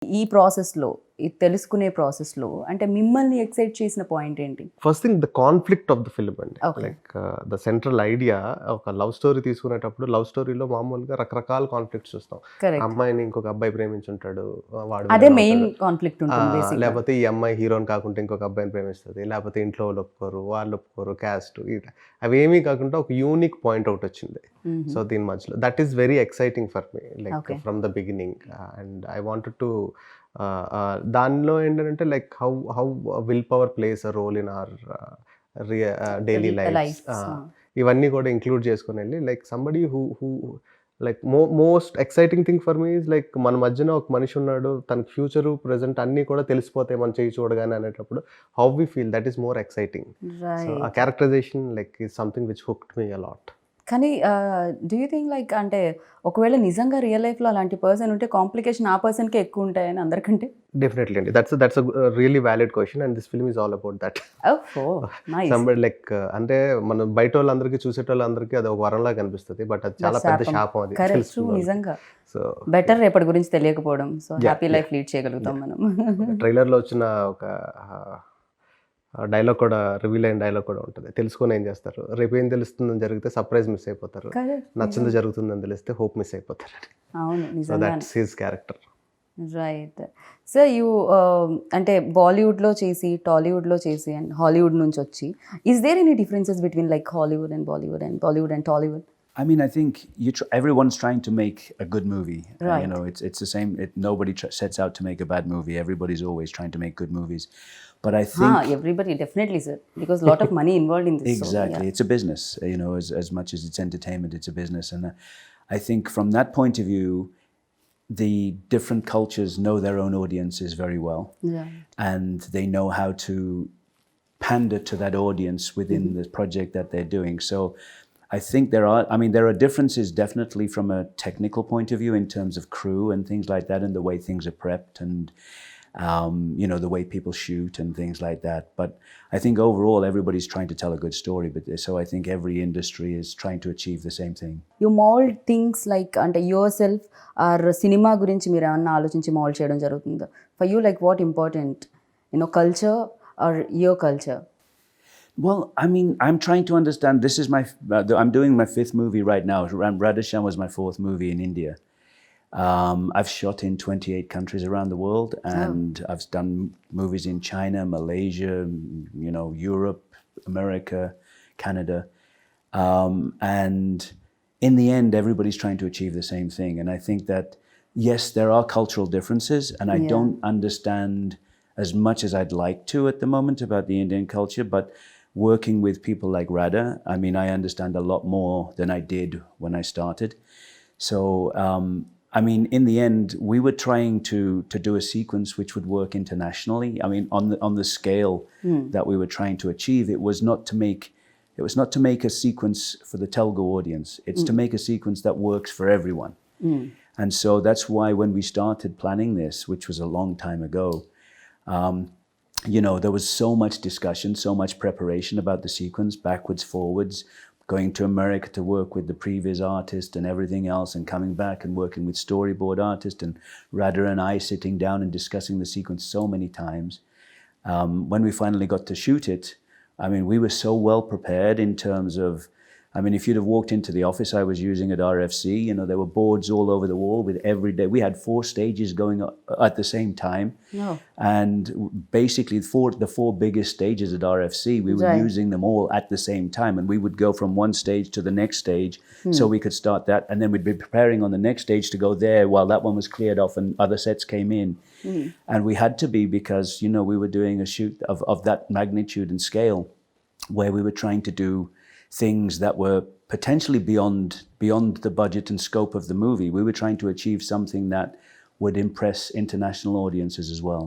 ఈ ప్రాసెస్లో, ఈ తెలుసుకునే ప్రాసెస్లో అంటే మిమ్మల్ని ఎక్సైట్ చేసిన పాయింట్ ఏంటి? First thing the conflict of the film అండి. Okay. Like the central idea ఒక లవ్ స్టోరీ తీసుకునేటప్పుడు లవ్ స్టోరీలో మామూలుగా రకరకాల కాన్ఫ్లిక్ట్స్ చూస్తాం. కరెక్ట్. అమ్మాయిని ఇంకొక అబ్బాయి ప్రేమించుంటాడు, వాడు అదే విలన్ మెయిన్ అవుతాడు. కాన్ఫ్లిక్ట్ ఉంటుంది బేసిక్గా. లేకపోతే ఈ అమ్మాయి హీరోని కాకుండా ఇంకొక అబ్బాయిని ప్రేమిస్తుంది, లేకపోతే ఇంట్లో వాళ్ళు ఒప్పుకోరు, వాళ్ళు ఒప్పుకోరు, క్యాస్ట్ అవేమీ కాకుండా ఒక యూనిక్ పాయింట్ అవుట్ వచ్చింది. సో దీని మధ్యలో that is very exciting for me like Okay. From the beginning. And I wanted to దానిలో ఏంటంటే like how will power plays a role in our daily life. ఇవన్నీ కూడా ఇంక్లూడ్ చేసుకొని వెళ్ళి like somebody who like most exciting thing for me is like మన మధ్యన ఒక మనిషి ఉన్నాడు, తన ఫ్యూచరు ప్రెజెంట్ అన్నీ కూడా తెలిసిపోతాయి మన చేయి చూడగానే అనేటప్పుడు how we feel that is more exciting. So ఆ characterization like is something which hooked me a lot. కానీ డూ యూ థింక్ లైక్ అంటే ఒకవేళ నిజంగా రియల్ లైఫ్లో అలాంటి పర్సన్ ఉంటే కాంప్లికేషన్ ఆ పర్సన్కే ఎక్కువ ఉంటాయని అందరికంటే? డెఫినెట్లీ అండి. That's really valid question and this film is all about that. ఓహో నైస్. సంబడి లైక్ అంటే మనం బయట వాళ్ళందరికీ చూసేటోళ్ళందరికీ అది ఒక వరంలా కనిపిస్తుంది, బట్ అది చాలా పెద్ద శాపం అది. కరెక్ట్, నిజంగా. సో బెటర్ రేపటి గురించి తెలియకపోవడం. సో హ్యాపీ లైఫ్ లీడ్ చేయగలుగుతాం మనం. ట్రైలర్లో వచ్చిన ఒక డైలాగ్ కూడా, రివీల్ అయిన డైలాగ్ కూడా ఉంటుంది. తెలుసుకొని ఏం చేస్తారు, రేపు ఏం తెలుస్తుందని జరిగితే సర్ప్రైజ్ మిస్ అయిపోతారు, నచ్చింది జరుగుతుందని తెలిస్తే హోప్ మిస్ అయిపోతారు. అవును, సో నిజంగా. That's his character. Right. So you అంటే బాలీవుడ్లో చేసి, టాలీవుడ్లో చేసి అండ్ హాలీవుడ్ నుంచి వచ్చి, is there any differences between like Hollywood and Bollywood and Bollywood and Tollywood? I mean, I think everyone's trying to make a good movie. Right. You know, it's the same. Nobody sets out to make a bad movie. Everybody's always trying to make good movies. But I think Everybody, definitely, sir, because lot of money involved in this. exactly, So, yeah. it's a business. You know, as much as it's entertainment, it's a business. And I think from that point of view, the different cultures know their own audiences very well, Yeah. and they know how to pander to that audience within the project that they're doing. So I think there are differences definitely from a technical point of view in terms of crew and things like that, and the way things are prepped, and you know, the way people shoot and things like that. But I think overall everybody's trying to tell a good story. But so I think every industry is trying to achieve the same thing. You mold things like అంటే your self are cinema గురించి మీరు ఏమన్నా ఆలోచించి mould చేయడం జరుగుతుందా? For you like what important, culture or your culture? Well, I mean, I'm trying to understand. This is I'm doing my 5th movie right now. Radhe Shyam was my 4th movie in India. I've shot in 28 countries around the world, and I've done movies in China, Malaysia, you know, Europe, America, Canada. And in the end, everybody's trying to achieve the same thing. And I think that, yes, there are cultural differences, and I don't understand as much as I'd like to at the moment about the Indian culture, but working with people like Radha, I mean, I understand a lot more than I did when I started. So, I mean, in the end, we were trying to do a sequence which would work internationally. I mean, on the scale that we were trying to achieve, it was not to make a sequence for the Telugu audience. It's to make a sequence that works for everyone. And so that's why when we started planning this, which was a long time ago, you know, there was so much discussion, so much preparation about the sequence, backwards, forwards, going to America to work with the previous artist and everything else, and coming back and working with storyboard artist, and Radha and I sitting down and discussing the sequence so many times. When we finally got to shoot it, I mean, we were so well prepared in terms of, I mean, if you'd have walked into the office I was using at RFC, you know, there were boards all over the wall with every day. We had 4 stages going at the same time. No. And basically the four biggest stages at RFC, we were using them all at the same time. And we would go from one stage to the next stage so we could start that. And then we'd be preparing on the next stage to go there while that one was cleared off and other sets came in. And we had to be, because, you know, we were doing a shoot of that magnitude and scale, where we were trying to do things that were potentially beyond the budget and scope of the movie. We were trying to achieve something that would impress international audiences as well.